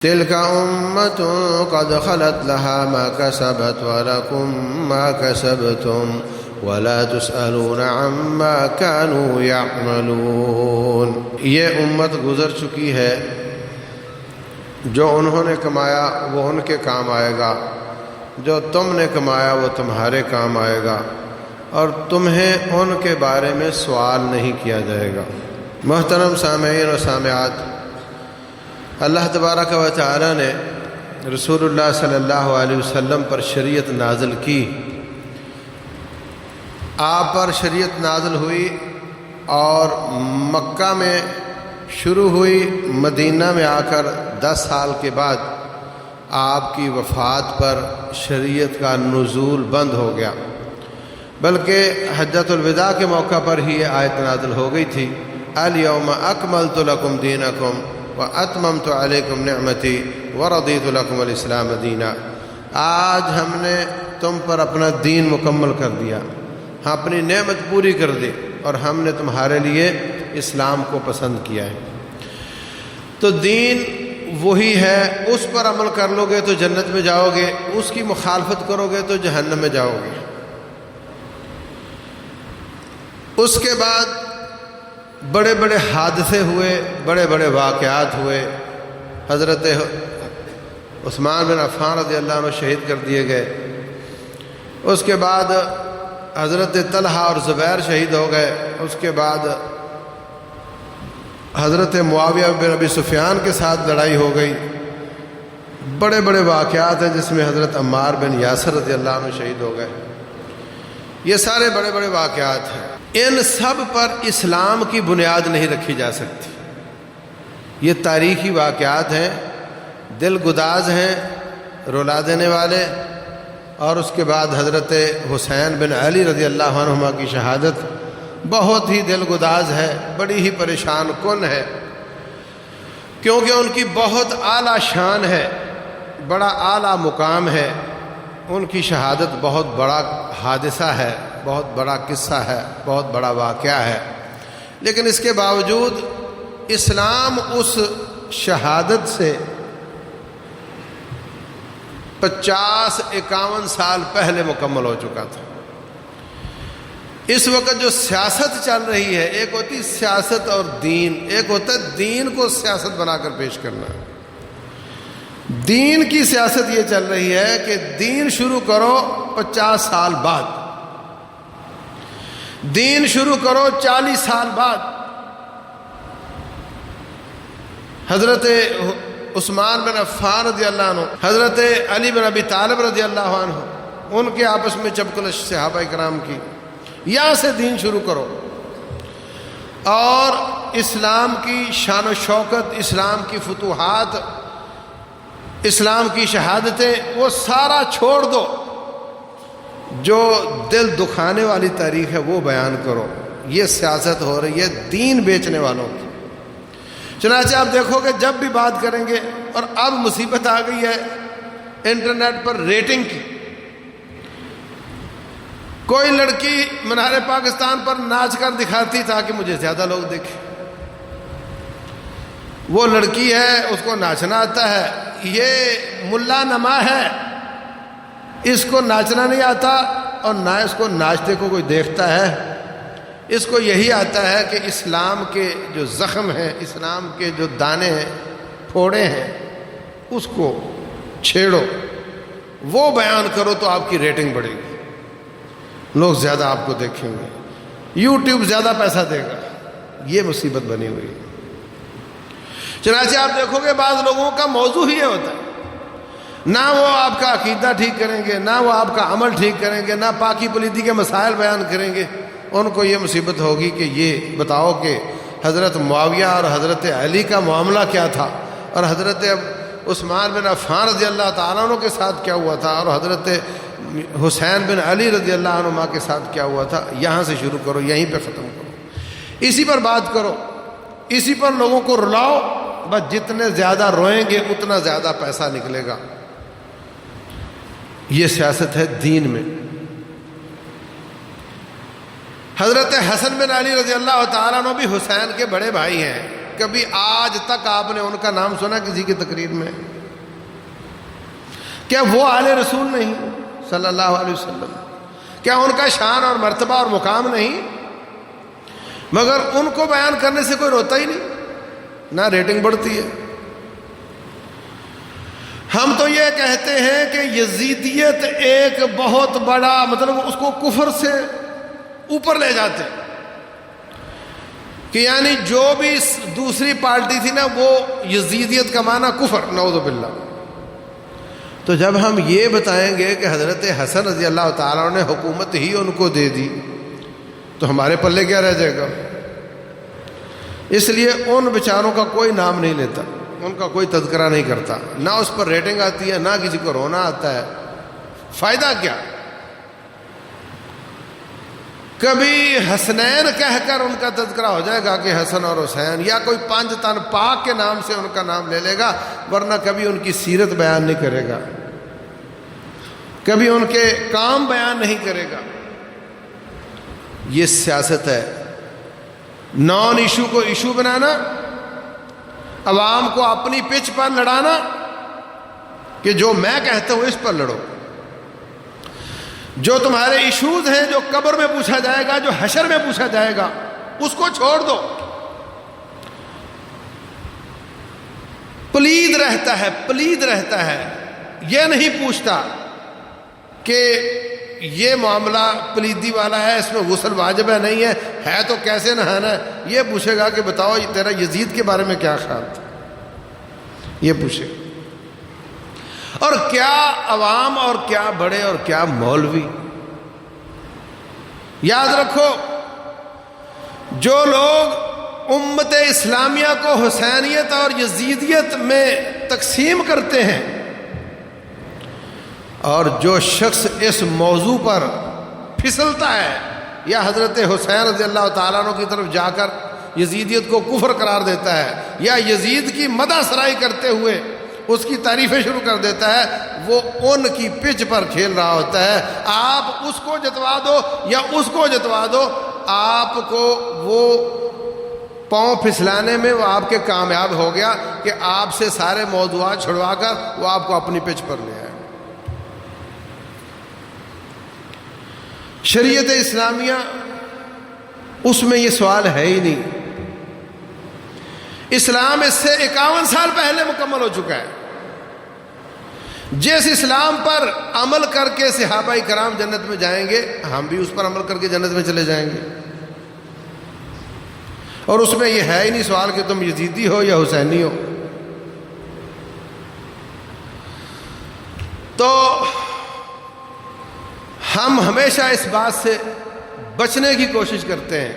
تلك أمة قد خلت لها ما كسبت ولكم ما كسبتم ولا تسألون عما كانوا يعملون۔ یہ امت گزر چکی ہے، جو انہوں نے کمایا وہ ان کے کام آئے گا، جو تم نے کمایا وہ تمہارے کام آئے گا، اور تمہیں ان کے بارے میں سوال نہیں کیا جائے گا۔ محترم سامعین و سامعات، اللہ تبارک و تعالی نے رسول اللہ صلی اللہ علیہ وسلم پر شریعت نازل کی۔ آپ پر شریعت نازل ہوئی اور مکہ میں شروع ہوئی، مدینہ میں آ کر 10 سال کے بعد آپ کی وفات پر شریعت کا نزول بند ہو گیا، بلکہ حجۃ الوداع کے موقع پر ہی یہ آیت نازل ہو گئی تھی، الیوم اکملت لکم دینکم واتممت علیکم نعمتی ورضیت لکم الاسلام دینا۔ آج ہم نے تم پر اپنا دین مکمل کر دیا، ہم اپنی نعمت پوری کر دی اور ہم نے تمہارے لیے اسلام کو پسند کیا ہے۔ تو دین وہی ہے، اس پر عمل کر لو گے تو جنت میں جاؤ گے، اس کی مخالفت کرو گے تو جہنم میں جاؤ گے۔ اس کے بعد بڑے بڑے حادثے ہوئے، بڑے بڑے واقعات ہوئے۔ حضرت عثمان بن عفان رضی اللہ عنہ شہید کر دیے گئے، اس کے بعد حضرت طلحہ اور زبیر شہید ہو گئے، اس کے بعد حضرت معاویہ بن ابی سفیان کے ساتھ لڑائی ہو گئی۔ بڑے بڑے واقعات ہیں جس میں حضرت عمار بن یاسر رضی اللہ عنہ شہید ہو گئے۔ یہ سارے بڑے بڑے واقعات ہیں، ان سب پر اسلام کی بنیاد نہیں رکھی جا سکتی۔ یہ تاریخی واقعات ہیں، دل گداز ہیں، رلا دینے والے۔ اور اس کے بعد حضرت حسین بن علی رضی اللہ عنہما کی شہادت بہت ہی دل گداز ہے، بڑی ہی پریشان کن ہے، کیونکہ ان کی بہت اعلیٰ شان ہے، بڑا اعلیٰ مقام ہے۔ ان کی شہادت بہت بڑا حادثہ ہے، بہت بڑا قصہ ہے، بہت بڑا واقعہ ہے، لیکن اس کے باوجود اسلام اس شہادت سے 50-51 سال پہلے مکمل ہو چکا تھا۔ اس وقت جو سیاست چل رہی ہے، ایک ہوتی سیاست اور دین، ایک ہوتا ہے دین کو سیاست بنا کر پیش کرنا۔ دین کی سیاست یہ چل رہی ہے کہ دین شروع کرو 50 سال بعد، دین شروع کرو 40 سال بعد۔ حضرت عثمان بن عفان رضی اللہ عنہ، حضرت علی بن ابی طالب رضی اللہ عنہ، ان کے آپس میں چپکلش صحابہ کرام کی، یہاں سے دین شروع کرو، اور اسلام کی شان و شوکت، اسلام کی فتوحات، اسلام کی شہادتیں، وہ سارا چھوڑ دو، جو دل دکھانے والی تاریخ ہے وہ بیان کرو۔ یہ سیاست ہو رہی ہے دین بیچنے والوں کی۔ چنانچہ آپ دیکھو کہ جب بھی بات کریں گے، اور اب مصیبت آ گئی ہے انٹرنیٹ پر ریٹنگ کی۔ کوئی لڑکی منار پاکستان پر ناچ کر دکھاتی تاکہ مجھے زیادہ لوگ دیکھیں۔ وہ لڑکی ہے، اس کو ناچنا آتا ہے، یہ ملا نما ہے، اس کو ناچنا نہیں آتا، اور نہ اس کو ناچتے کو کوئی دیکھتا ہے۔ اس کو یہی آتا ہے کہ اسلام کے جو زخم ہیں، اسلام کے جو دانے ہیں، پھوڑے ہیں، اس کو چھیڑو، وہ بیان کرو تو آپ کی ریٹنگ بڑھے گی، لوگ زیادہ آپ کو دیکھیں گے، یوٹیوب زیادہ پیسہ دے گا۔ یہ مصیبت بنی ہوئی ہے۔ چنانچہ آپ دیکھو گے بعض لوگوں کا موضوع ہی یہ ہوتا ہے، نہ وہ آپ کا عقیدہ ٹھیک کریں گے، نہ وہ آپ کا عمل ٹھیک کریں گے، نہ پاکی پلیدی کے مسائل بیان کریں گے۔ ان کو یہ مصیبت ہوگی کہ یہ بتاؤ کہ حضرت معاویہ اور حضرت علی کا معاملہ کیا تھا، اور حضرت عثمان بن عفان رضی اللہ تعالیٰ عنہ کے ساتھ کیا ہوا تھا، اور حضرت حسین بن علی رضی اللہ عنہما کے ساتھ کیا ہوا تھا۔ یہاں سے شروع کرو، یہیں پہ ختم کرو، اسی پر بات کرو، اسی پر لوگوں کو رلاؤ۔ بس جتنے زیادہ روئیں گے اتنا زیادہ پیسہ نکلے گا۔ یہ سیاست ہے دین میں۔ حضرت حسن بن علی رضی اللہ تعالیٰ عنہ بھی حسین کے بڑے بھائی ہیں، کبھی آج تک آپ نے ان کا نام سنا کسی کی تقریر میں؟ کیا وہ آل رسول نہیں صلی اللہ علیہ وسلم؟ کیا ان کا شان اور مرتبہ اور مقام نہیں؟ مگر ان کو بیان کرنے سے کوئی روتا ہی نہیں، نہ ریٹنگ بڑھتی ہے۔ ہم تو یہ کہتے ہیں کہ یزیدیت ایک بہت بڑا مطلب اس کو کفر سے اوپر لے جاتے ہیں، کہ یعنی جو بھی دوسری پارٹی تھی نا وہ یزیدیت کا معنی کفر، نعوذ باللہ۔ تو جب ہم یہ بتائیں گے کہ حضرت حسن رضی اللہ تعالیٰ عنہ نے حکومت ہی ان کو دے دی تو ہمارے پلے کیا رہ جائے گا؟ اس لیے ان بیچاروں کا کوئی نام نہیں لیتا، ان کا کوئی تذکرہ نہیں کرتا، نہ اس پر ریٹنگ آتی ہے، نہ کسی کو رونا آتا ہے۔ فائدہ کیا؟ کبھی حسنین کہہ کر ان کا تذکرہ ہو جائے گا کہ حسن اور حسین، یا کوئی 5 تن پاک کے نام سے ان کا نام لے لے گا، ورنہ کبھی ان کی سیرت بیان نہیں کرے گا، کبھی ان کے کام بیان نہیں کرے گا۔ یہ سیاست ہے، نان ایشو کو ایشو بنانا، عوام کو اپنی پچ پر لڑانا کہ جو میں کہتا ہوں اس پر لڑو، جو تمہارے ایشوز ہیں جو قبر میں پوچھا جائے گا، جو حشر میں پوچھا جائے گا، اس کو چھوڑ دو۔ پلید رہتا ہے، یہ نہیں پوچھتا کہ یہ معاملہ پلیدی والا ہے، اس میں غسل واجب ہے نہیں ہے تو کیسے نہانا ہے۔ یہ پوچھے گا کہ بتاؤ تیرا یزید کے بارے میں کیا خیال تھا، یہ پوچھے گا۔ اور کیا عوام اور کیا بڑے اور کیا مولوی۔ یاد رکھو، جو لوگ امت اسلامیہ کو حسینیت اور یزیدیت میں تقسیم کرتے ہیں، اور جو شخص اس موضوع پر پھسلتا ہے یا حضرت حسین رضی اللہ تعالیٰ عنہ کی طرف جا کر یزیدیت کو کفر قرار دیتا ہے، یا یزید کی مدح سرائی کرتے ہوئے اس کی تعریفیں شروع کر دیتا ہے، وہ ان کی پچ پر کھیل رہا ہوتا ہے۔ آپ اس کو جتوا دو یا اس کو جتوا دو، آپ کو وہ پاؤں پھسلانے میں وہ آپ کے کامیاب ہو گیا کہ آپ سے سارے موضوعات چھڑوا کر وہ آپ کو اپنی پچ پر لے آئے۔ شریعت اسلامیہ اس میں یہ سوال ہے ہی نہیں۔ اسلام اس سے 51 سال پہلے مکمل ہو چکا ہے۔ جس اسلام پر عمل کر کے صحابہ کرام جنت میں جائیں گے، ہم بھی اس پر عمل کر کے جنت میں چلے جائیں گے۔ اور اس میں یہ ہے ہی نہیں سوال کہ تم یزیدی ہو یا حسینی ہو۔ تو ہم ہمیشہ اس بات سے بچنے کی کوشش کرتے ہیں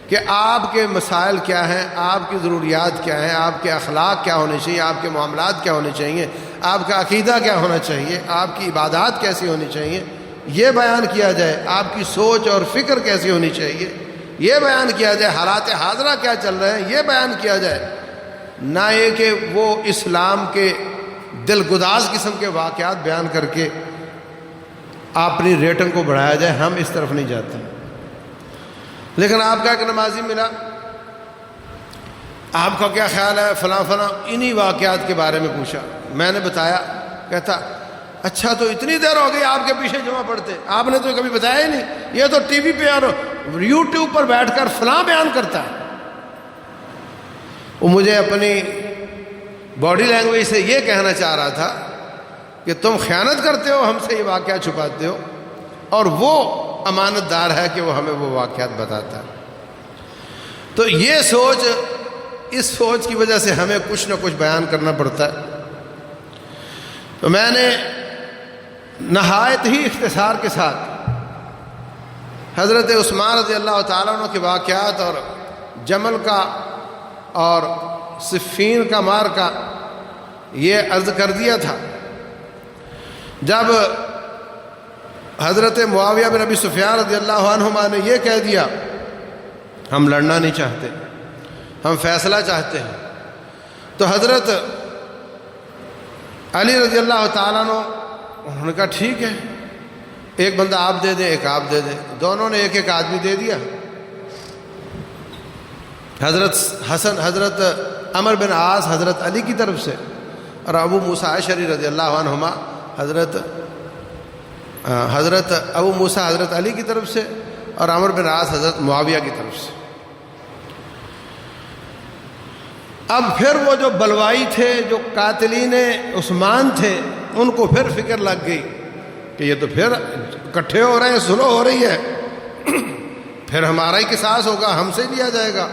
کہ آپ کے مسائل کیا ہیں، آپ کی ضروریات کیا ہیں، آپ کے اخلاق کیا ہونے چاہیے، آپ کے معاملات کیا ہونے چاہیے، آپ کا عقیدہ کیا ہونا چاہیے، آپ کی عبادات کیسی ہونی چاہیے، یہ بیان کیا جائے۔ آپ کی سوچ اور فکر کیسی ہونی چاہیے، یہ بیان کیا جائے۔ حالات حاضرہ کیا چل رہے ہیں، یہ بیان کیا جائے، نہ یہ کہ وہ اسلام کے دل گداز قسم کے واقعات بیان کر کے اپنی ریٹنگ کو بڑھایا جائے۔ ہم اس طرف نہیں جاتے۔ لیکن آپ کا ایک نمازی ملا، آپ کا کیا خیال ہے فلاں فلاں، انہی واقعات کے بارے میں پوچھا، میں نے بتایا، کہتا اچھا تو اتنی دیر ہو گئی آپ کے پیچھے جمع پڑتے، آپ نے تو کبھی بتایا ہی نہیں، یہ تو ٹی وی پہ اور یوٹیوب پر بیٹھ کر فلاں بیان کرتا ہے۔ وہ مجھے اپنی باڈی لینگویج سے یہ کہنا چاہ رہا تھا کہ تم خیانت کرتے ہو، ہم سے یہ واقعات چھپاتے ہو، اور وہ امانت دار ہے کہ وہ ہمیں وہ واقعات بتاتا ہے۔ تو یہ سوچ، اس سوچ کی وجہ سے ہمیں کچھ نہ کچھ بیان کرنا پڑتا ہے۔ تو میں نے نہایت ہی اختصار کے ساتھ حضرت عثمان رضی اللہ تعالیٰ عنہ کے واقعات اور جمل کا اور صفین کا معرکہ یہ عرض کر دیا تھا۔ جب حضرت معاویہ بن ابی سفیان رضی اللہ عنہما نے یہ کہہ دیا ہم لڑنا نہیں چاہتے، ہم فیصلہ چاہتے ہیں، تو حضرت علی رضی اللہ تعالیٰ عنہ انہوں نے کہا ٹھیک ہے، ایک بندہ آپ دے دیں، ایک آپ دے دیں۔ دونوں نے ایک ایک آدمی دے دیا۔ حضرت حسن، حضرت عمر بن عاص حضرت علی کی طرف سے، اور ابو موسیٰ اشعری رضی اللہ عنہما حضرت ابو موسیٰ حضرت علی کی طرف سے، اور عمر بن عاص حضرت معاویہ کی طرف سے۔ اب پھر وہ جو بلوائی تھے، جو قاتلین عثمان تھے، ان کو پھر فکر لگ گئی کہ یہ تو پھر اکٹھے ہو رہے ہیں، صلح ہو رہی ہے، پھر ہمارا ہی قصاص ہوگا، ہم سے لیا جائے گا،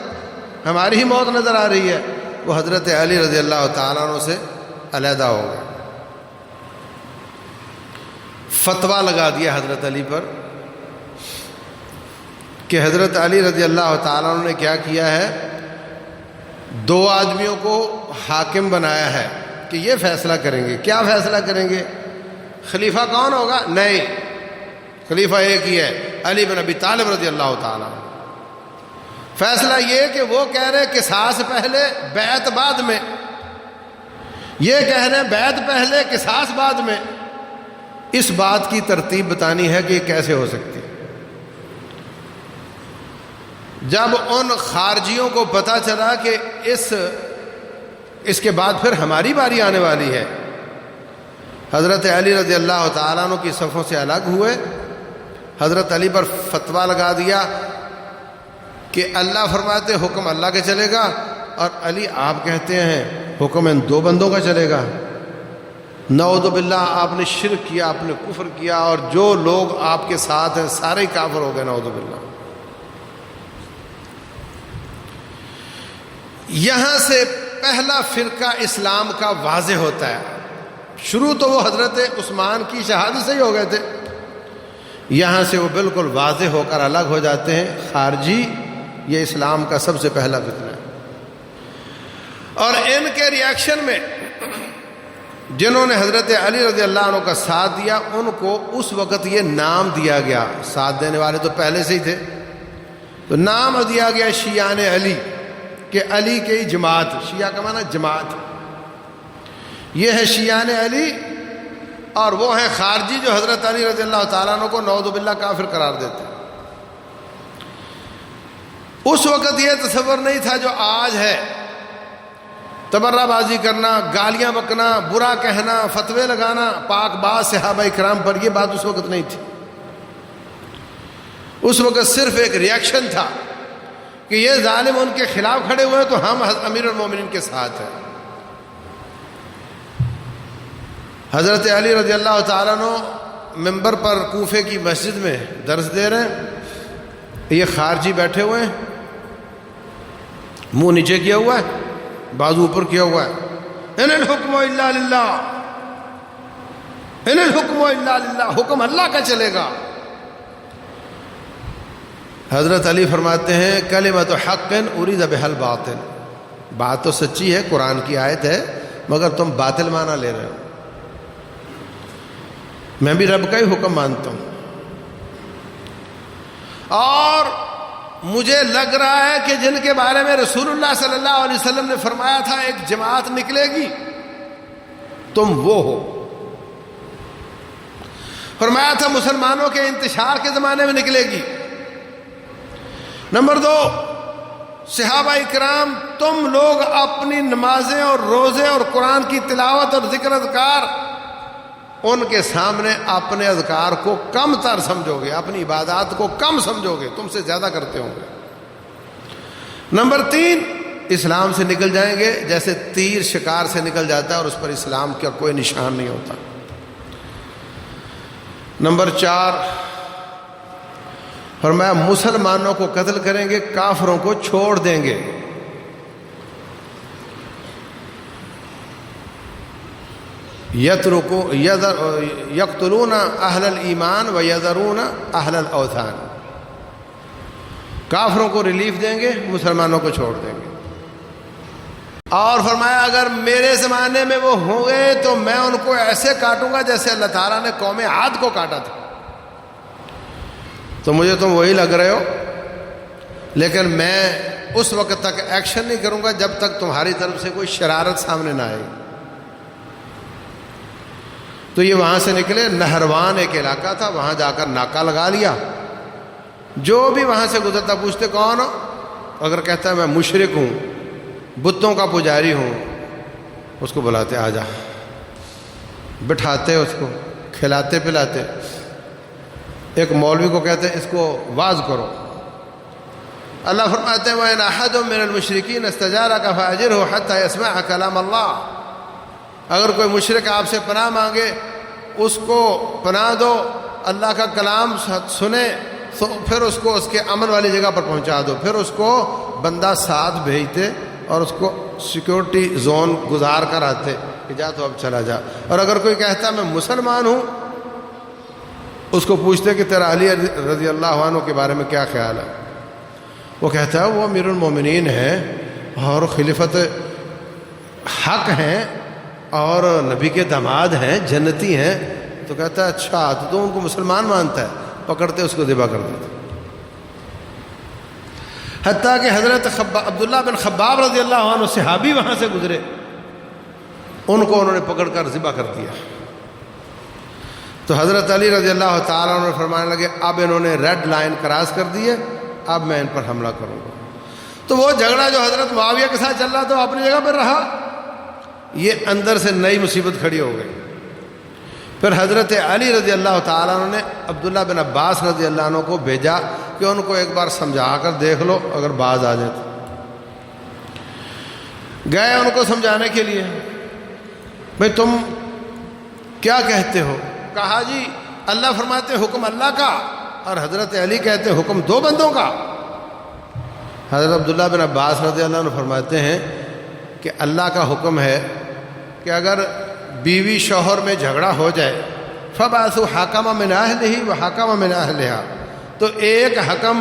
ہماری ہی موت نظر آ رہی ہے۔ وہ حضرت علی رضی اللہ تعالیٰ عنہ سے علیحدہ ہو گئے، فتویٰ لگا دیا حضرت علی پر کہ حضرت علی رضی اللہ تعالیٰ عنہ نے کیا کیا ہے، دو آدمیوں کو حاکم بنایا ہے کہ یہ فیصلہ کریں گے۔ کیا فیصلہ کریں گے؟ خلیفہ کون ہوگا؟ نہیں، خلیفہ ایک ہی ہے، علی بن ابی طالب رضی اللہ تعالیٰ عنہ۔ فیصلہ یہ کہ وہ کہہ رہے قصاص پہلے بیعت بعد میں، یہ کہہ رہے بیعت پہلے قصاص بعد میں۔ اس بات کی ترتیب بتانی ہے کہ یہ کیسے ہو سکتی۔ جب ان خارجیوں کو پتہ چلا کہ اس کے بعد پھر ہماری باری آنے والی ہے، حضرت علی رضی اللہ تعالیٰ عنہ کی صفوں سے الگ ہوئے، حضرت علی پر فتویٰ لگا دیا کہ اللہ فرماتے حکم اللہ کے چلے گا، اور علی آپ کہتے ہیں حکم ان دو بندوں کا چلے گا۔ نعوذ باللہ، آپ نے شرک کیا، آپ نے کفر کیا، اور جو لوگ آپ کے ساتھ ہیں سارے ہی کافر ہو گئے، نعوذ باللہ۔ یہاں سے پہلا فرقہ اسلام کا واضح ہوتا ہے۔ شروع تو وہ حضرت عثمان کی شہادت سے ہی ہو گئے تھے، یہاں سے وہ بالکل واضح ہو کر الگ ہو جاتے ہیں۔ خارجی یہ اسلام کا سب سے پہلا فتنہ ہے، اور ان کے ریاکشن میں جنہوں نے حضرت علی رضی اللہ عنہ کا ساتھ دیا، ان کو اس وقت یہ نام دیا گیا، ساتھ دینے والے تو پہلے سے ہی تھے، تو نام دیا گیا شیعان علی، کہ علی کی جماعت۔ شیعہ کا معنی جماعت، یہ ہے شیعان علی، اور وہ ہیں خارجی جو حضرت علی رضی اللہ تعالیٰ عنہ کو نعوذ باللہ کافر قرار دیتے۔ اس وقت یہ تصور نہیں تھا جو آج ہے، تبرہ بازی کرنا، گالیاں بکنا، برا کہنا، فتوے لگانا پاک باز صحابہ کرام پر، یہ بات اس وقت نہیں تھی۔ اس وقت صرف ایک ریاکشن تھا کہ یہ ظالم ان کے خلاف کھڑے ہوئے تو ہم امیر المومنین کے ساتھ ہیں۔ حضرت علی رضی اللہ تعالیٰ عنہ منبر پر کوفے کی مسجد میں درس دے رہے ہیں، یہ خارجی بیٹھے ہوئے ہیں، منہ نیچے کیا ہوا ہے، بازو اوپر کیا ہوا ہے، ان الحکم الا للہ، ان الحکم الا للہ، حکم اللہ کا چلے گا۔ حضرت علی فرماتے ہیں کلمۃ حق ارید بها الباطل، بات تو سچی ہے، قرآن کی آیت ہے، مگر تم باطل معنی لے رہے ہو، میں بھی رب کا ہی حکم مانتا ہوں، اور مجھے لگ رہا ہے کہ جن کے بارے میں رسول اللہ صلی اللہ علیہ وسلم نے فرمایا تھا ایک جماعت نکلے گی، تم وہ ہو۔ فرمایا تھا مسلمانوں کے انتشار کے زمانے میں نکلے گی۔ نمبر 2، صحابہ اکرام تم لوگ اپنی نمازیں اور روزے اور قرآن کی تلاوت اور ذکر اذکار، ان کے سامنے اپنے اذکار کو کم تر سمجھو گے، اپنی عبادات کو کم سمجھو گے، تم سے زیادہ کرتے ہوں گے۔ نمبر 3، اسلام سے نکل جائیں گے جیسے تیر شکار سے نکل جاتا ہے اور اس پر اسلام کا کوئی نشان نہیں ہوتا۔ نمبر 4، فرمایا مسلمانوں کو قتل کریں گے، کافروں کو چھوڑ دیں گے۔ یقتلون اہل الایمان ویذرون اہل الاوثان، کافروں کو ریلیف دیں گے، مسلمانوں کو چھوڑ دیں گے۔ اور فرمایا اگر میرے زمانے میں وہ ہوں گے تو میں ان کو ایسے کاٹوں گا جیسے اللہ تعالیٰ نے قوم عاد کو کاٹا تھا۔ تو مجھے تم وہی لگ رہے ہو، لیکن میں اس وقت تک ایکشن نہیں کروں گا جب تک تمہاری طرف سے کوئی شرارت سامنے نہ آئے۔ تو یہ وہاں سے نکلے، نہروان ایک علاقہ تھا، وہاں جا کر ناکہ لگا لیا، جو بھی وہاں سے گزرتا پوچھتے کون ہو، اگر کہتا ہے میں مشرک ہوں، بتوں کا پجاری ہوں، اس کو بلاتے آ جا، بٹھاتے اس کو، کھلاتے پلاتے. ایک مولوی کو کہتے ہیں اس کو واز کرو. اللہ فرماتے ہیں وَإِنْ أَحَدٌ مِّنَ الْمُشْرِكِينَ اسْتَجَارَكَ فَأَجِرْهُ حَتَّى يَسْمَعَ كَلَامَ اللَّهِ. اگر کوئی مشرک آپ سے پناہ مانگے اس کو پناہ دو، اللہ کا کلام سنے تو پھر اس کو اس کے امن والی جگہ پر پہنچا دو. پھر اس کو بندہ ساتھ بھیجتے اور اس کو سیکورٹی زون گزار کر آتے کہ جا تو اب چلا جا. اور اگر کوئی کہتا میں مسلمان ہوں، اس کو پوچھتے کہ تیرا علی رضی اللہ عنہ کے بارے میں کیا خیال ہے. وہ کہتا ہے وہ امیر المومنین ہیں اور خلیفت حق ہیں اور نبی کے داماد ہیں، جنتی ہیں. تو کہتا ہے اچھا تو ان کو مسلمان مانتا ہے. پکڑتے اس کو ذبح کر دیتے. حتیٰ کہ حضرت عبداللہ بن خباب رضی اللہ عنہ صحابی وہاں سے گزرے، ان کو انہوں نے پکڑ کر ذبح کر دیا. تو حضرت علی رضی اللہ تعالیٰ عنہ فرمانے لگے اب انہوں نے ریڈ لائن کراس کر دی ہے، اب میں ان پر حملہ کروں گا. تو وہ جھگڑا جو حضرت معاویہ کے ساتھ چل رہا تھا وہ اپنی جگہ پر رہا، یہ اندر سے نئی مصیبت کھڑی ہو گئی. پھر حضرت علی رضی اللہ تعالیٰ عنہ نے عبداللہ بن عباس رضی اللہ عنہ کو بھیجا کہ ان کو ایک بار سمجھا کر دیکھ لو اگر باز آ جائے تو. گئے ان کو سمجھانے کے لیے، بھئی تم کیا کہتے ہو؟ کہا جی اللہ فرماتے حکم اللہ کا اور حضرت علی کہتے حکم دو بندوں کا. حضرت عبداللہ بن عباس رضی اللہ عنہ فرماتے ہیں کہ اللہ کا حکم ہے کہ اگر بیوی شوہر میں جھگڑا ہو جائے فَبَعْثُوا حَكَمًا مِنْ أَهْلِهِ وَحَكَمًا مِنْ أَهْلِهَا، تو ایک حکم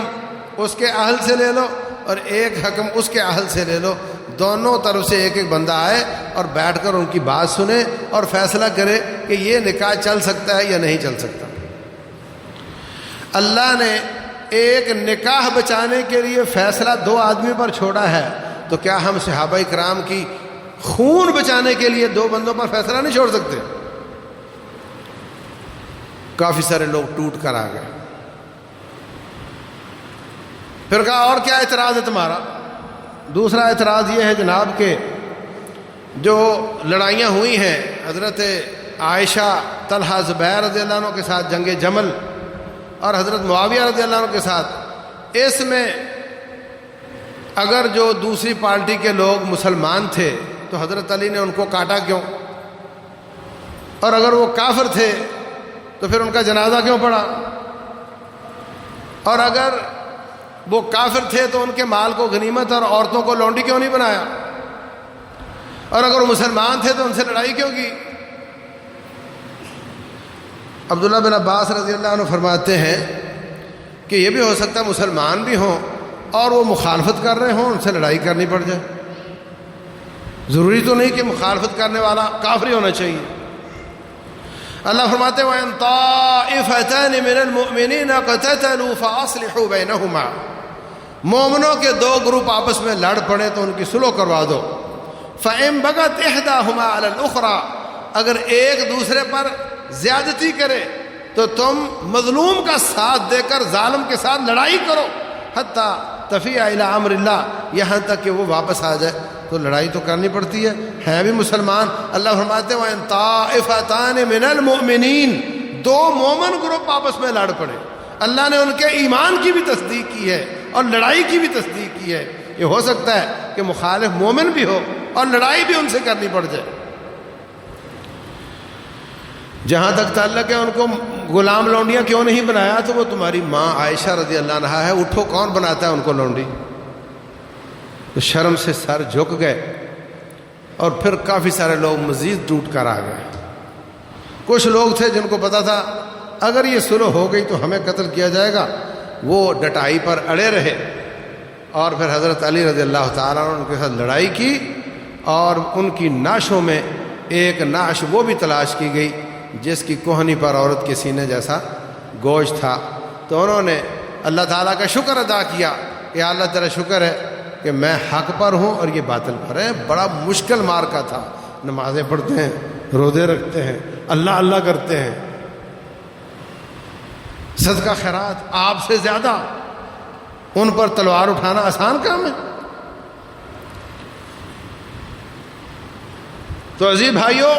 اس کے اہل سے لے لو اور ایک حکم اس کے اہل سے لے لو. دونوں طرف سے ایک ایک بندہ آئے اور بیٹھ کر ان کی بات سنے اور فیصلہ کرے کہ یہ نکاح چل سکتا ہے یا نہیں چل سکتا. اللہ نے ایک نکاح بچانے کے لیے فیصلہ دو آدمی پر چھوڑا ہے، تو کیا ہم صحابہ کرام کی خون بچانے کے لیے دو بندوں پر فیصلہ نہیں چھوڑ سکتے؟ کافی سارے لوگ ٹوٹ کر آ گئے. پھر کہا اور کیا اعتراض ہے تمہارا؟ دوسرا اعتراض یہ ہے جناب کہ جو لڑائیاں ہوئی ہیں حضرت عائشہ طلحہ زبیر رضی اللہ عنہ کے ساتھ جنگ جمل اور حضرت معاویہ رضی اللہ عنہ کے ساتھ، اس میں اگر جو دوسری پارٹی کے لوگ مسلمان تھے تو حضرت علی نے ان کو کاٹا کیوں؟ اور اگر وہ کافر تھے تو پھر ان کا جنازہ کیوں پڑا؟ اور اگر وہ کافر تھے تو ان کے مال کو غنیمت اور عورتوں کو لونڈی کیوں نہیں بنایا؟ اور اگر وہ مسلمان تھے تو ان سے لڑائی کیوں کی؟ عبداللہ بن عباس رضی اللہ عنہ فرماتے ہیں کہ یہ بھی ہو سکتا ہے مسلمان بھی ہوں اور وہ مخالفت کر رہے ہوں، ان سے لڑائی کرنی پڑ جائے. ضروری تو نہیں کہ مخالفت کرنے والا کافر ہی ہونا چاہیے. اللہ فرماتے ہیں وَإِن طَائِفَتَانِ مِنَ الْمُؤْمِنِينَ اقْتَتَلُوا فَأَصْلِحُوا بَيْنَهُمَا، مومنوں کے دو گروپ آپس میں لڑ پڑے تو ان کی صلح کروا دو. فَإِن بَغَتْ إِحْدَاهُمَا عَلَى الْأُخْرَى، اگر ایک دوسرے پر زیادتی کرے تو تم مظلوم کا ساتھ دے کر ظالم کے ساتھ لڑائی کرو، حتیٰ تفیء الی امر اللہ، یہاں تک کہ وہ واپس آ جائے. تو لڑائی تو کرنی پڑتی ہے بھی مسلمان. اللہ فرماتے ہیں وَإِن طَائِفَتَانِ مِنَ الْمُؤْمِنِينَ، دو مومن گروپ آپس میں لڑ پڑے. اللہ نے ان کے ایمان کی بھی تصدیق کی ہے اور لڑائی کی بھی تصدیق کی ہے. یہ ہو سکتا ہے کہ مخالف مومن بھی ہو اور لڑائی بھی ان سے کرنی پڑ جائے. جہاں تک تعلق ہے ان کو غلام لونڈیاں کیوں نہیں بنایا، تو وہ تمہاری ماں عائشہ رضی اللہ عنہا ہے. اٹھو کون بناتا ہے ان کو لونڈی؟ تو شرم سے سر جھک گئے اور پھر کافی سارے لوگ مزید ٹوٹ کر آ گئے. کچھ لوگ تھے جن کو پتا تھا اگر یہ صلح ہو گئی تو ہمیں قتل کیا جائے گا، وہ ڈٹائی پر اڑے رہے. اور پھر حضرت علی رضی اللہ تعالیٰ عنہ ان کے ساتھ لڑائی کی اور ان کی نعشوں میں ایک نعش وہ بھی تلاش کی گئی جس کی کوہنی پر عورت کے سینے جیسا گوشت تھا. تو انہوں نے اللہ تعالیٰ کا شکر ادا کیا کہ اللہ تیرا شکر ہے کہ میں حق پر ہوں اور یہ باطل پر ہے. بڑا مشکل مارکا تھا. نمازیں پڑھتے ہیں، روزے رکھتے ہیں، اللہ اللہ کرتے ہیں، صدقہ خیرات آپ سے زیادہ، ان پر تلوار اٹھانا آسان کام ہے؟ تو عزیز بھائیوں،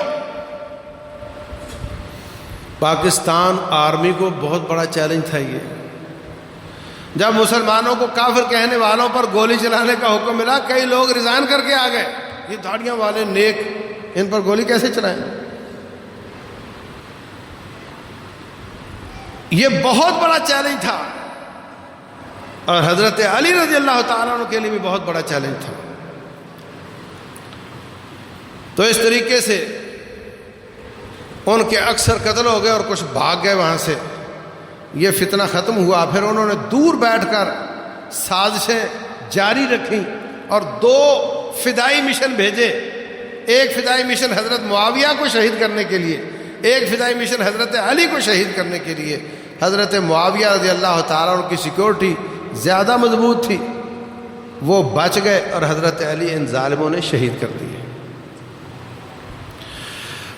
پاکستان آرمی کو بہت بڑا چیلنج تھا یہ، جب مسلمانوں کو کافر کہنے والوں پر گولی چلانے کا حکم ملا، کئی لوگ ریزائن کر کے آ گئے، یہ داڑیاں والے نیک، ان پر گولی کیسے چلائیں؟ یہ بہت بڑا چیلنج تھا، اور حضرت علی رضی اللہ تعالیٰ عنہ کے لیے بھی بہت بڑا چیلنج تھا۔ تو اس طریقے سے ان کے اکثر قتل ہو گئے اور کچھ بھاگ گئے وہاں سے، یہ فتنہ ختم ہوا۔ پھر انہوں نے دور بیٹھ کر سازشیں جاری رکھیں اور 2 فدائی مشن بھیجے، ایک فدائی مشن حضرت معاویہ کو شہید کرنے کے لیے، ایک فدائی مشن حضرت علی کو شہید کرنے کے لیے۔ حضرت معاویہ رضی اللہ تعالیٰ عنہ کی سیکورٹی زیادہ مضبوط تھی، وہ بچ گئے اور حضرت علی ان ظالموں نے شہید کر دیے۔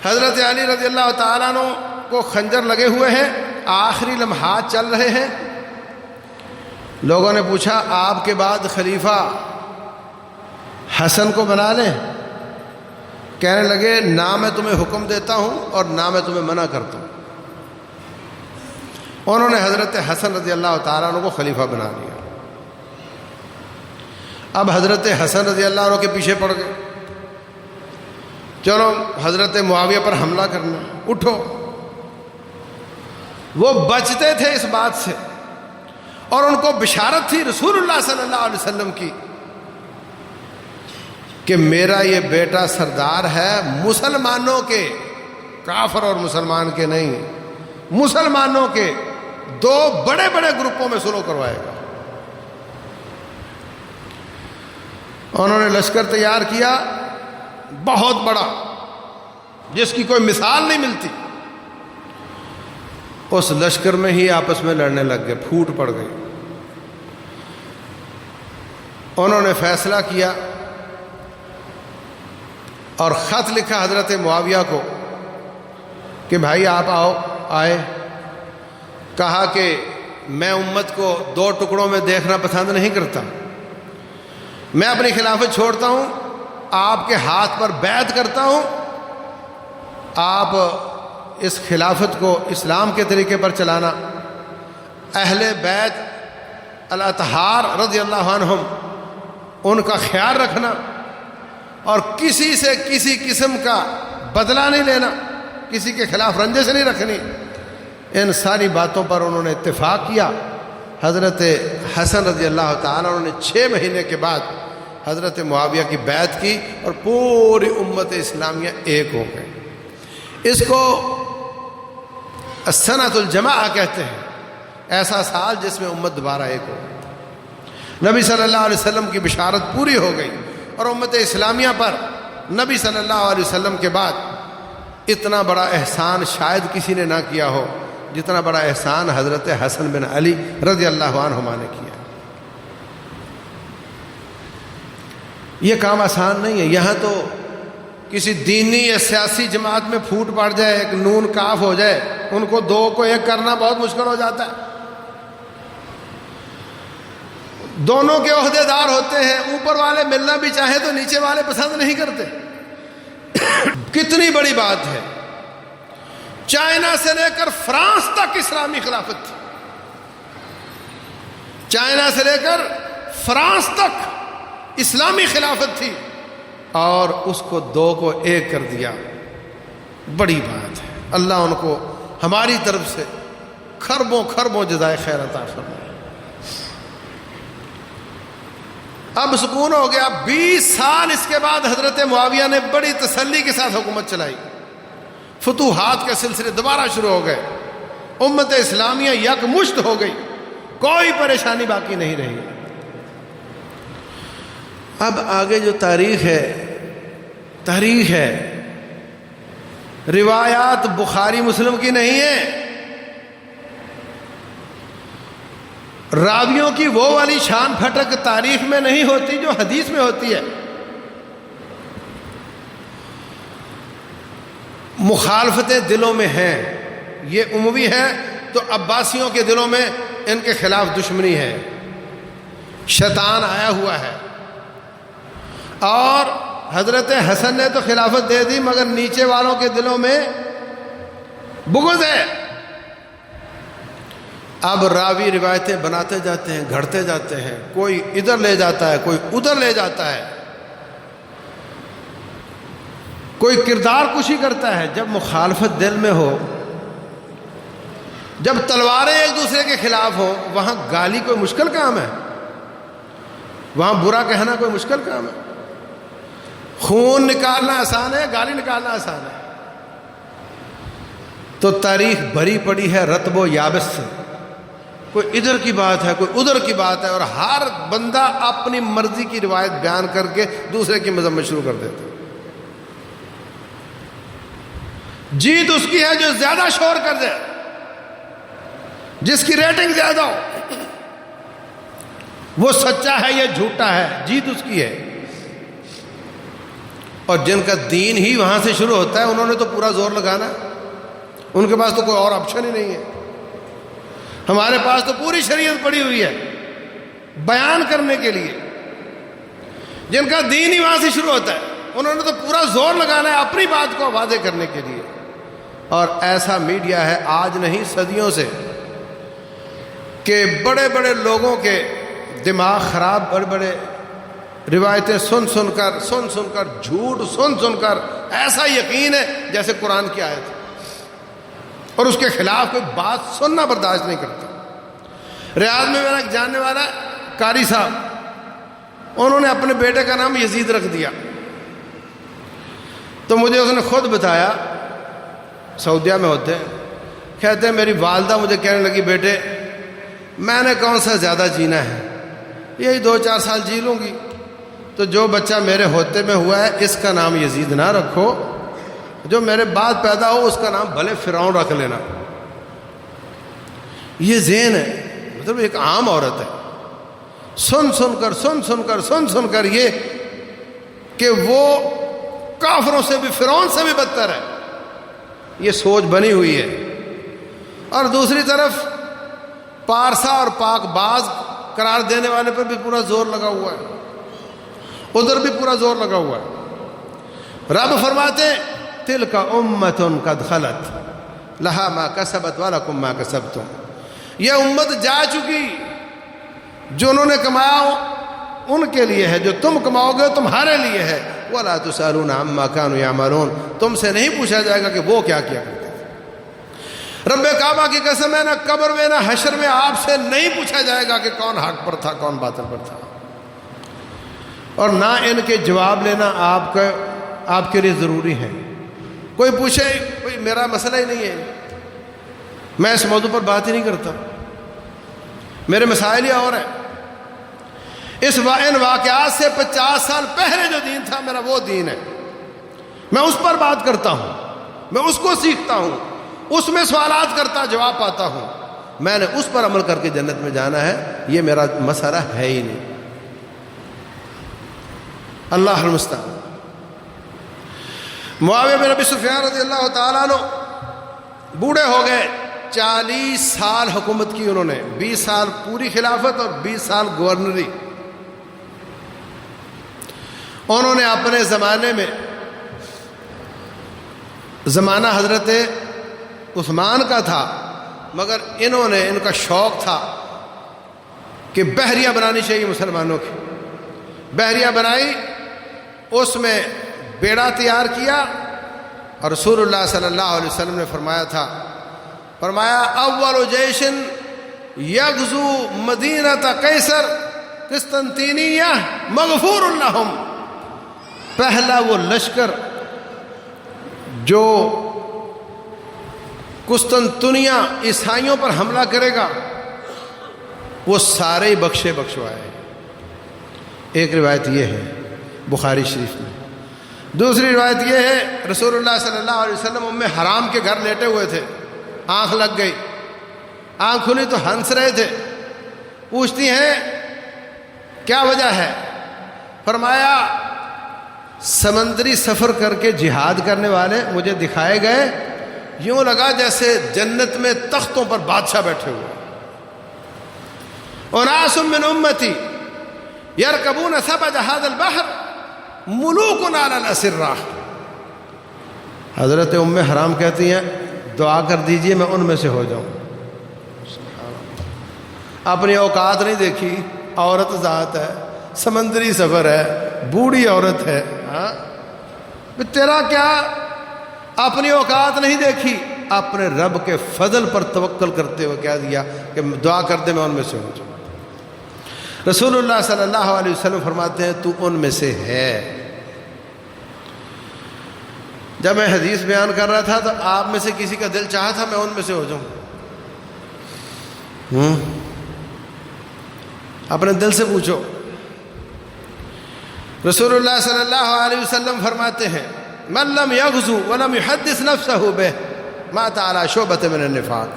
حضرت علی رضی اللہ تعالیٰ عنہ کو خنجر لگے ہوئے ہیں، آخری لمحات چل رہے ہیں۔ لوگوں نے پوچھا آپ کے بعد خلیفہ حسن کو بنا لیں؟ کہنے لگے نہ میں تمہیں حکم دیتا ہوں اور نہ میں تمہیں منع کرتا ہوں۔ انہوں نے حضرت حسن رضی اللہ تعالیٰ عنہ کو خلیفہ بنا لیا۔ اب حضرت حسن رضی اللہ عنہ کے پیچھے پڑ گئے، چلو حضرت معاویہ پر حملہ کرنا، اٹھو۔ وہ بچتے تھے اس بات سے، اور ان کو بشارت تھی رسول اللہ صلی اللہ علیہ وسلم کی کہ میرا یہ بیٹا سردار ہے مسلمانوں کے، کافر اور مسلمان کے نہیں، مسلمانوں کے 2 بڑے بڑے گروپوں میں سلو کروائے گا۔ انہوں نے لشکر تیار کیا بہت بڑا، جس کی کوئی مثال نہیں ملتی۔ اس لشکر میں ہی آپس میں لڑنے لگ گئے، پھوٹ پڑ گئی۔ انہوں نے فیصلہ کیا اور خط لکھا حضرت معاویہ کو کہ بھائی آپ آئے، کہا کہ میں امت کو 2 ٹکڑوں میں دیکھنا پسند نہیں کرتا، میں اپنی خلافت چھوڑتا ہوں، آپ کے ہاتھ پر بیعت کرتا ہوں، آپ اس خلافت کو اسلام کے طریقے پر چلانا، اہل بیت الاطہار رضی اللہ عنہم ان کا خیال رکھنا، اور کسی سے کسی قسم کا بدلہ نہیں لینا، کسی کے خلاف رنجش نہیں رکھنی۔ ان ساری باتوں پر انہوں نے اتفاق کیا۔ حضرت حسن رضی اللہ تعالیٰ عنہ نے 6 مہینے کے بعد حضرت معاویہ کی بیعت کی اور پوری امت اسلامیہ ایک ہو گئے۔ اس کو السنۃ الجماعہ کہتے ہیں، ایسا سال جس میں امت دوبارہ ایک ہو گئی۔ نبی صلی اللہ علیہ وسلم کی بشارت پوری ہو گئی، اور امت اسلامیہ پر نبی صلی اللہ علیہ وسلم کے بعد اتنا بڑا احسان شاید کسی نے نہ کیا ہو جتنا بڑا احسان حضرت حسن بن علی رضی اللہ عنہما نے کیا۔ یہ کام آسان نہیں ہے۔ یہاں تو کسی دینی یا سیاسی جماعت میں پھوٹ پڑ جائے، ایک نون کاف ہو جائے، ان کو 2 کو 1 کرنا بہت مشکل ہو جاتا ہے۔ دونوں کے عہدے دار ہوتے ہیں، اوپر والے ملنا بھی چاہے تو نیچے والے پسند نہیں کرتے۔ کتنی بڑی بات ہے، چائنا سے لے کر فرانس تک اسلامی خلافت تھی، چائنا سے لے کر فرانس تک اسلامی خلافت تھی، اور اس کو 2 کو 1 کر دیا۔ بڑی بات ہے۔ اللہ ان کو ہماری طرف سے خربوں خربوں جزائے خیر عطا فرمائے۔ اب سکون ہو گیا۔ 20 سال اس کے بعد حضرت معاویہ نے بڑی تسلی کے ساتھ حکومت چلائی، فتوحات کے سلسلے دوبارہ شروع ہو گئے، امت اسلامیہ یکمشت ہو گئی، کوئی پریشانی باقی نہیں رہی۔ اب آگے جو تاریخ ہے، روایات بخاری مسلم کی نہیں ہے، راویوں کی وہ والی شان پھٹک تاریخ میں نہیں ہوتی جو حدیث میں ہوتی ہے۔ مخالفتیں دلوں میں ہیں، یہ اموی ہے تو عباسیوں کے دلوں میں ان کے خلاف دشمنی ہے، شیطان آیا ہوا ہے. اور حضرت حسن نے تو خلافت دے دی مگر نیچے والوں کے دلوں میں بغض ہے. اب راوی روایتیں بناتے جاتے ہیں، گھڑتے جاتے ہیں، کوئی ادھر لے جاتا ہے، کوئی ادھر لے جاتا ہے، کوئی کردار کشی کرتا ہے. جب مخالفت دل میں ہو، جب تلواریں ایک دوسرے کے خلاف ہوں، وہاں گالی کوئی مشکل کام ہے؟ وہاں برا کہنا کوئی مشکل کام ہے؟ خون نکالنا آسان ہے، گالی نکالنا آسان ہے. تو تاریخ بھری پڑی ہے رطب و یابس سے. کوئی ادھر کی بات ہے، کوئی ادھر کی بات ہے، اور ہر بندہ اپنی مرضی کی روایت بیان کر کے دوسرے کی مذمت شروع کر دیتا ہے. جیت اس کی ہے جو زیادہ شور کر دے، جس کی ریٹنگ زیادہ ہو. وہ سچا ہے یا جھوٹا ہے، جیت اس کی ہے. اور جن کا دین ہی وہاں سے شروع ہوتا ہے انہوں نے تو پورا زور لگانا ہے. ان کے پاس تو کوئی اور آپشن ہی نہیں ہے. ہمارے پاس تو پوری شریعت پڑی ہوئی ہے بیان کرنے کے لیے. جن کا دین ہی وہاں سے شروع ہوتا ہے انہوں نے تو پورا زور لگانا ہے اپنی بات کو واضح کرنے کے لیے. اور ایسا میڈیا ہے آج نہیں صدیوں سے کہ بڑے بڑے لوگوں کے دماغ خراب، بڑے بڑے روایتیں سن سن کر جھوٹ سن کر ایسا یقین ہے جیسے قرآن کی آیت ہے، اور اس کے خلاف کوئی بات سننا برداشت نہیں کرتا. ریاض میں میرا ایک جاننے والا قاری صاحب، انہوں نے اپنے بیٹے کا نام یزید رکھ دیا. تو مجھے اس نے خود بتایا، سعودیہ میں ہوتے ہیں، کہتے ہیں میری والدہ مجھے کہنے لگی بیٹے میں نے کون سا زیادہ جینا ہے، یہی 2-4 سال جی لوں گی، تو جو بچہ میرے ہوتے میں ہوا ہے اس کا نام یزید نہ رکھو، جو میرے بعد پیدا ہو اس کا نام بھلے فرعون رکھ لینا. یہ ذہن ہے، مطلب ایک عام عورت ہے، سن کر یہ کہ وہ کافروں سے بھی، فرعون سے بھی بدتر ہے، یہ سوچ بنی ہوئی ہے. اور دوسری طرف پارسا اور پاک باز قرار دینے والے پر بھی پورا زور لگا ہوا ہے، ادھر بھی پورا زور لگا ہوا ہے. رب فرماتے تلک امت قد خلت لہا ما کسبت ولکم ما کسبتم. یہ امت جا چکی، جو انہوں نے کمایا ان کے لیے ہے، جو تم کماؤ گے تمہارے لیے ہے. ولا تسألون عما كانوا يعملون، تم سے نہیں پوچھا جائے گا کہ وہ کیا کیا کرتے تھے. رب کعبہ کی قسم ہے، نہ قبر میں نہ حشر میں آپ سے نہیں پوچھا جائے گا کہ کون حق پر تھا کون باطل پر تھا. اور نہ ان کے جواب لینا آپ کے لیے ضروری ہے. کوئی پوچھے، کوئی میرا مسئلہ ہی نہیں ہے، میں اس موضوع پر بات ہی نہیں کرتا، میرے مسائل ہی اور ہیں. ان واقعات سے 50 سال پہلے جو دین تھا میرا وہ دین ہے، میں اس پر بات کرتا ہوں، میں اس کو سیکھتا ہوں، اس میں سوالات کرتا جواب پاتا ہوں. میں نے اس پر عمل کر کے جنت میں جانا ہے، یہ میرا مسئلہ ہے ہی نہیں. اللہ المستعان. معاویہ بن ابی سفیان رضی اللہ تعالیٰ عنہ بوڑھے ہو گئے، 40 سال حکومت کی انہوں نے، 20 سال پوری خلافت اور 20 سال گورنری. انہوں نے اپنے زمانے میں، زمانہ حضرت عثمان کا تھا، مگر ان کا شوق تھا کہ بحریہ بنانی چاہیے مسلمانوں کی. بحریہ بنائی، اس میں بیڑا تیار کیا، اور رسول اللہ صلی اللہ علیہ وسلم نے فرمایا اول جیش یغزو مدینہ قیصر قسطنطینیہ مغفور لہم. پہلا وہ لشکر جو قسطنطنیہ عیسائیوں پر حملہ کرے گا وہ سارے ہی بخشوائے. ایک روایت یہ ہے بخاری شریف میں. دوسری روایت یہ ہے رسول اللہ صلی اللہ علیہ وسلم ام حرام کے گھر لیٹے ہوئے تھے، آنکھ لگ گئی، آنکھ کھلی تو ہنس رہے تھے. پوچھتی ہیں کیا وجہ ہے؟ فرمایا سمندری سفر کر کے جہاد کرنے والے مجھے دکھائے گئے، یوں لگا جیسے جنت میں تختوں پر بادشاہ بیٹھے ہوئے. اناس من امتی یرکبون سبج ھذا البحر ملوک علی الاسرہ. حضرت ام حرام کہتی ہیں دعا کر دیجئے میں ان میں سے ہو جاؤں. اپنی اوقات نہیں دیکھی، عورت ذات ہے، سمندری سفر ہے، بوڑھی عورت ہے. تیرا کیا، اپنی اوقات نہیں دیکھی، اپنے رب کے فضل پر توکل کرتے ہوئے کہہ دیا کہ دعا کر دے میں ان میں سے ہو جاؤں. رسول اللہ صلی اللہ علیہ وسلم فرماتے ہیں تو ان میں سے ہے. جب میں حدیث بیان کر رہا تھا تو آپ میں سے کسی کا دل چاہا تھا میں ان میں سے ہو جاؤں؟ اپنے دل سے پوچھو. رسول اللہ صلی اللہ علیہ وسلم فرماتے ہیں من لم یغزو ولم یحدث نفسہ بہ مات علی شعبۃ من النفاق.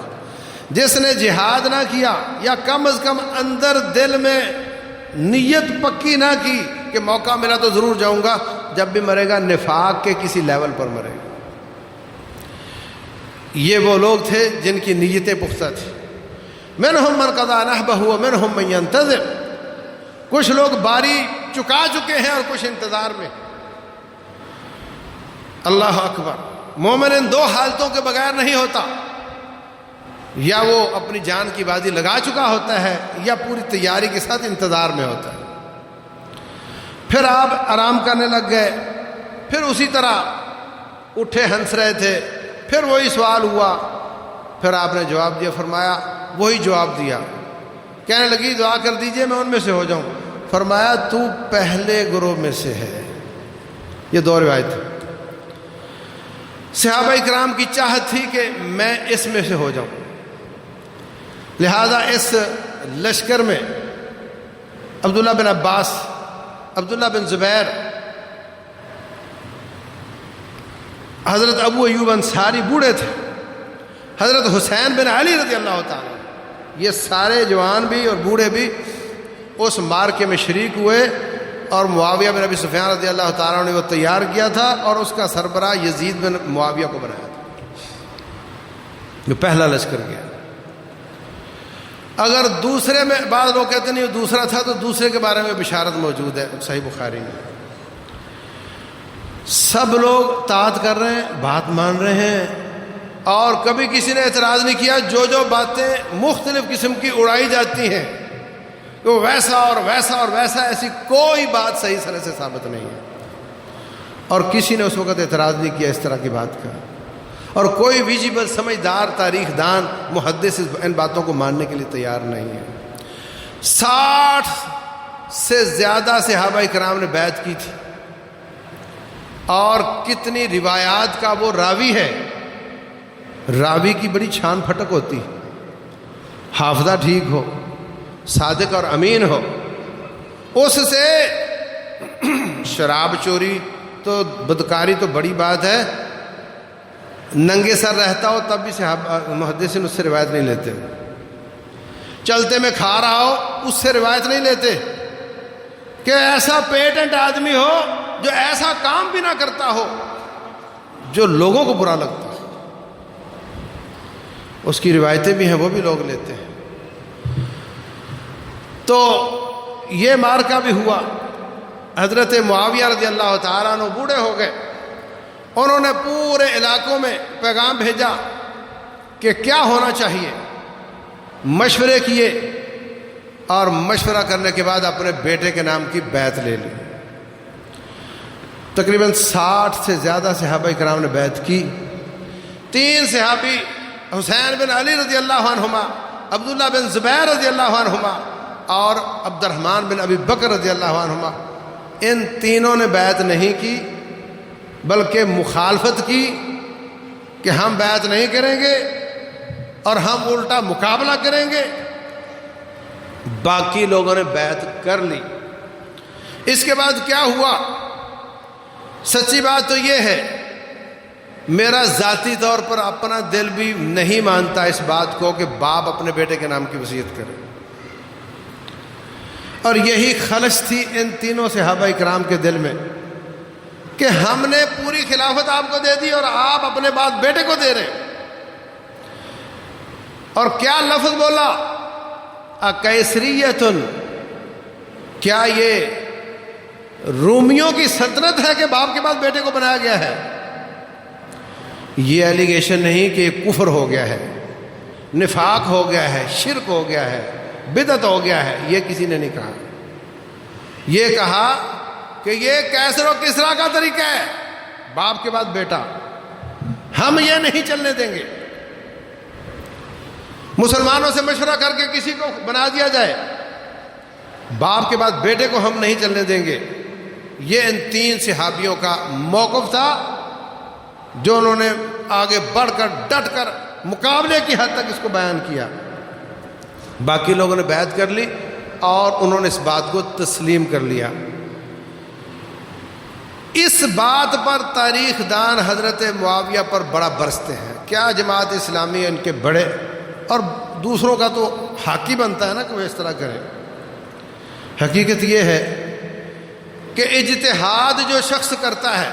جس نے جہاد نہ کیا یا کم از کم اندر دل میں نیت پکی نہ کی کہ موقع ملا تو ضرور جاؤں گا، جب بھی مرے گا نفاق کے کسی لیول پر مرے گا. یہ وہ لوگ تھے جن کی نیتیں پختہ تھیں. منہم من قضا نحبہ ومنہم من ینتظر. کچھ لوگ باری چکا چکے ہیں اور کچھ انتظار میں. اللہ اکبر. مومن ان دو حالتوں کے بغیر نہیں ہوتا، یا وہ اپنی جان کی بازی لگا چکا ہوتا ہے یا پوری تیاری کے ساتھ انتظار میں ہوتا ہے. پھر آپ آرام کرنے لگ گئے، پھر اسی طرح اٹھے ہنس رہے تھے، پھر وہی سوال ہوا، پھر آپ نے جواب دیا، فرمایا وہی جواب دیا. کہنے لگی دعا کر دیجئے میں ان میں سے ہو جاؤں. فرمایا تو پہلے گروہ میں سے ہے. یہ دو روایت ہے. صحابہ اکرام کی چاہت تھی کہ میں اس میں سے ہو جاؤں، لہذا اس لشکر میں عبداللہ بن عباس، عبداللہ بن زبیر، حضرت ابو ایوب انصاری بوڑھے تھے، حضرت حسین بن علی رضی اللہ تعالیٰ، یہ سارے جوان بھی اور بوڑھے بھی اس مارکے میں شریک ہوئے. اور معاویہ بن ابی سفیان رضی اللہ تعالیٰ نے وہ تیار کیا تھا اور اس کا سربراہ یزید بن معاویہ کو بنایا تھا. جو پہلا لشکر گیا. اگر دوسرے میں بعض لوگ کہتے نہیں وہ دوسرا تھا، تو دوسرے کے بارے میں بشارت موجود ہے صحیح بخاری میں. سب لوگ طاعت کر رہے ہیں، بات مان رہے ہیں، اور کبھی کسی نے اعتراض نہیں کیا. جو باتیں مختلف قسم کی اڑائی جاتی ہیں کہ وہ ویسا اور ویسا اور ویسا، ایسی کوئی بات صحیح سرے سے ثابت نہیں ہے. اور کسی نے اس وقت اعتراض نہیں کیا اس طرح کی بات کا، اور کوئی ویژیبل سمجھدار تاریخ دان محدث ان باتوں کو ماننے کے لیے تیار نہیں ہے. 60 سے زیادہ صحابہ کرام نے بیعت کی تھی، اور کتنی روایات کا وہ راوی ہے. راوی کی بڑی چھان پھٹک ہوتی، حافظہ ٹھیک ہو، صادق اور امین ہو. اس سے شراب چوری تو بدکاری تو بڑی بات ہے، ننگے سر رہتا ہو تب بھی صحابہ محدثین اس سے روایت نہیں لیتے. چلتے میں کھا رہا ہو اس سے روایت نہیں لیتے. کہ ایسا پیٹنٹ آدمی ہو جو ایسا کام بھی نہ کرتا ہو جو لوگوں کو برا لگتا ہے، اس کی روایتیں بھی ہیں وہ بھی لوگ لیتے ہیں. تو یہ مارکہ بھی ہوا. حضرت معاویہ رضی اللہ تعالیٰ عنہ بوڑھے ہو گئے. انہوں نے پورے علاقوں میں پیغام بھیجا کہ کیا ہونا چاہیے. مشورے کیے اور مشورہ کرنے کے بعد اپنے بیٹے کے نام کی بیعت لے لی. تقریباً 60 سے زیادہ صحابہ کرام نے بیعت کی. 3 صحابی حسین بن علی رضی اللہ عنہما، عبداللہ بن زبیر رضی اللہ عنہما اور عبد الرحمن بن ابی بکر رضی اللہ عنہما، ان تینوں نے بیعت نہیں کی بلکہ مخالفت کی کہ ہم بیعت نہیں کریں گے اور ہم الٹا مقابلہ کریں گے. باقی لوگوں نے بیعت کر لی. اس کے بعد کیا ہوا؟ سچی بات تو یہ ہے میرا ذاتی طور پر اپنا دل بھی نہیں مانتا اس بات کو کہ باپ اپنے بیٹے کے نام کی وصیت کرے. اور یہی خلش تھی ان تینوں صحابہ اکرام کے دل میں کہ ہم نے پوری خلافت آپ کو دے دی اور آپ اپنے بعد بیٹے کو دے رہے. اور کیا لفظ بولا؟ اکیسریۃ کیا یہ رومیوں کی سلطنت ہے کہ باپ کے بعد بیٹے کو بنایا گیا ہے؟ یہ ایلیگیشن نہیں کہ یہ کفر ہو گیا ہے، نفاق ہو گیا ہے، شرک ہو گیا ہے، بدعت ہو گیا ہے، یہ کسی نے نہیں کہا۔ یہ کہا کہ یہ کیسر و کسرا کا طریقہ ہے، باپ کے بعد بیٹا، ہم یہ نہیں چلنے دیں گے۔ مسلمانوں سے مشورہ کر کے کسی کو بنا دیا جائے، باپ کے بعد بیٹے کو ہم نہیں چلنے دیں گے۔ یہ ان 3 صحابیوں کا موقف تھا جو انہوں نے آگے بڑھ کر ڈٹ کر مقابلے کی حد تک اس کو بیان کیا۔ باقی لوگوں نے بیعت کر لی اور انہوں نے اس بات کو تسلیم کر لیا۔ اس بات پر تاریخ دان حضرت معاویہ پر بڑا برستے ہیں، کیا جماعت اسلامی ان کے بڑے، اور دوسروں کا تو حق ہی بنتا ہے نا کہ وہ اس طرح کرے۔ حقیقت یہ ہے کہ اجتہاد جو شخص کرتا ہے،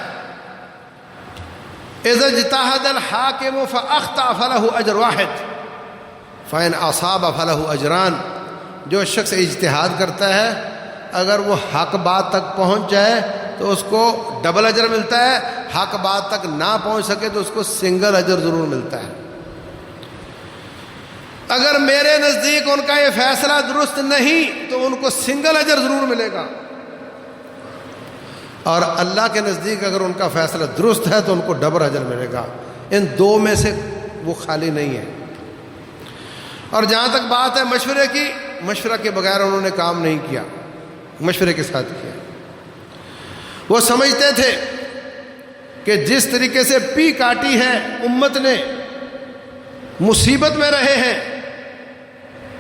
اذا اجتہد الحاکم فاخطأ فلہ اجر واحد فإن اصاب فلہ اجران۔ جو شخص اجتہاد کرتا ہے اگر وہ حق بات تک پہنچ جائے تو اس کو ڈبل اجر ملتا ہے، حق بات تک نہ پہنچ سکے تو اس کو سنگل اجر ضرور ملتا ہے۔ اگر میرے نزدیک ان کا یہ فیصلہ درست نہیں تو ان کو سنگل اجر ضرور ملے گا، اور اللہ کے نزدیک اگر ان کا فیصلہ درست ہے تو ان کو ڈبل اجر ملے گا۔ ان 2 میں سے وہ خالی نہیں ہے۔ اور جہاں تک بات ہے مشورے کی، مشورہ کے بغیر انہوں نے کام نہیں کیا، مشورے کے ساتھ کیا۔ وہ سمجھتے تھے کہ جس طریقے سے پی کاٹی ہے امت نے، مصیبت میں رہے ہیں،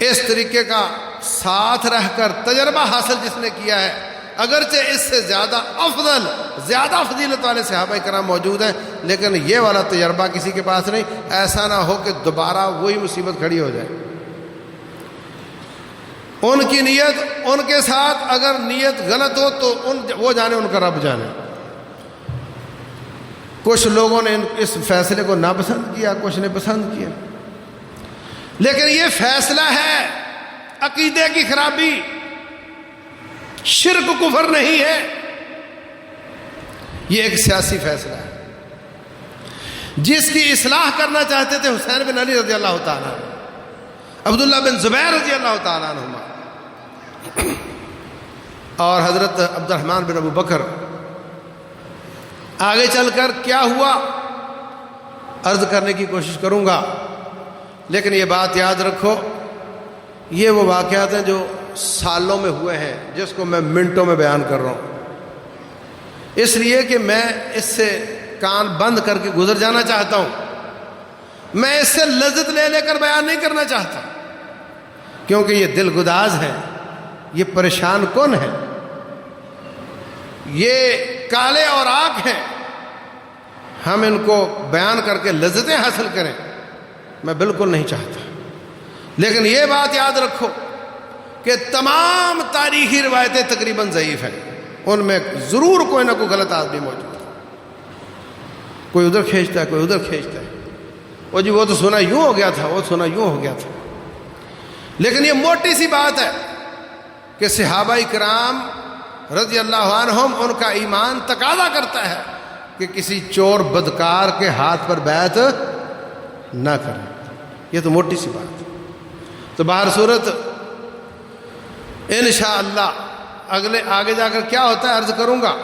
اس طریقے کا ساتھ رہ کر تجربہ حاصل جس نے کیا ہے، اگرچہ اس سے زیادہ افضل، زیادہ فضیلت والے صحابہ کرام موجود ہیں، لیکن یہ والا تجربہ کسی کے پاس نہیں۔ ایسا نہ ہو کہ دوبارہ وہی مصیبت کھڑی ہو جائے۔ ان کی نیت، ان کے ساتھ اگر نیت غلط ہو تو وہ جانے، ان کا رب جانے۔ کچھ لوگوں نے اس فیصلے کو ناپسند کیا، کچھ نے پسند کیا، لیکن یہ فیصلہ ہے عقیدے کی خرابی، شرک کفر نہیں ہے، یہ ایک سیاسی فیصلہ ہے جس کی اصلاح کرنا چاہتے تھے حسین بن علی رضی اللہ تعالیٰ عنہ، عبداللہ بن زبیر رضی اللہ تعالیٰ عنہما، اور حضرت عبد الرحمن بن ابو بکر۔ آگے چل کر کیا ہوا عرض کرنے کی کوشش کروں گا، لیکن یہ بات یاد رکھو، یہ وہ واقعات ہیں جو سالوں میں ہوئے ہیں، جس کو میں منٹوں میں بیان کر رہا ہوں، اس لیے کہ میں اس سے کان بند کر کے گزر جانا چاہتا ہوں۔ میں اس سے لذت لے کر بیان نہیں کرنا چاہتا، کیونکہ یہ دل گداز ہے، یہ پریشان کن ہے، یہ کالے اور آگ ہیں۔ ہم ان کو بیان کر کے لذتیں حاصل کریں، میں بالکل نہیں چاہتا۔ لیکن یہ بات یاد رکھو کہ تمام تاریخی روایتیں تقریباً ضعیف ہیں، ان میں ضرور کوئی نہ کوئی غلط آدمی موجود ہے، کوئی ادھر کھینچتا ہے، کوئی ادھر کھینچتا ہے، وہ جی وہ تو سنا یوں ہو گیا تھا، وہ سنا یوں ہو گیا تھا۔ لیکن یہ موٹی سی بات ہے کہ صحابہ کرام رضی اللہ عنہم، ان کا ایمان تقاضا کرتا ہے کہ کسی چور بدکار کے ہاتھ پر بیعت نہ کریں۔ یہ تو موٹی سی بات ہے۔ تو بہر صورت انشاءاللہ آگے جا کر کیا ہوتا ہے عرض کروں گا،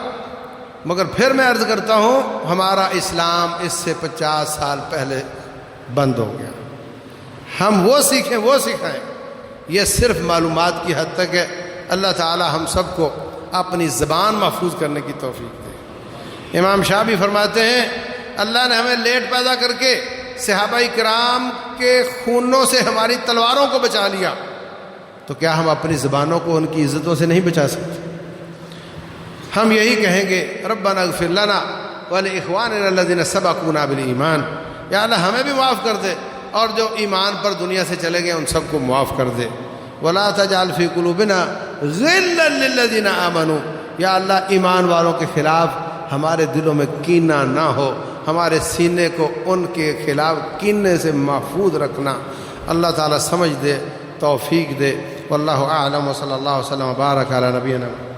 مگر پھر میں عرض کرتا ہوں ہمارا اسلام اس سے 50 سال پہلے بند ہو گیا۔ ہم وہ سیکھیں، وہ سکھائیں، یہ صرف معلومات کی حد تک ہے۔ اللہ تعالی ہم سب کو اپنی زبان محفوظ کرنے کی توفیق دے۔ امام شاہ بھی فرماتے ہیں اللہ نے ہمیں لیٹ پیدا کر کے صحابہ کرام کے خونوں سے ہماری تلواروں کو بچا لیا، تو کیا ہم اپنی زبانوں کو ان کی عزتوں سے نہیں بچا سکتے؟ ہم یہی کہیں گے ربنا اغفر لنا ولاخواننا الذین سبقونا بالایمان، یا اللہ ہمیں بھی معاف کر دے اور جو ایمان پر دنیا سے چلے گئے ان سب کو معاف کر دے۔ ولا تجعل فی قلوبنا غلا للذین آمنوا، یا اللہ ایمان والوں کے خلاف ہمارے دلوں میں کینہ نہ ہو، ہمارے سینے کو ان کے خلاف کینے سے محفوظ رکھنا۔ اللہ تعالیٰ سمجھ دے توفیق دے۔ واللہ اعلم، وصلی اللہ وسلم وبارک علی نبینا۔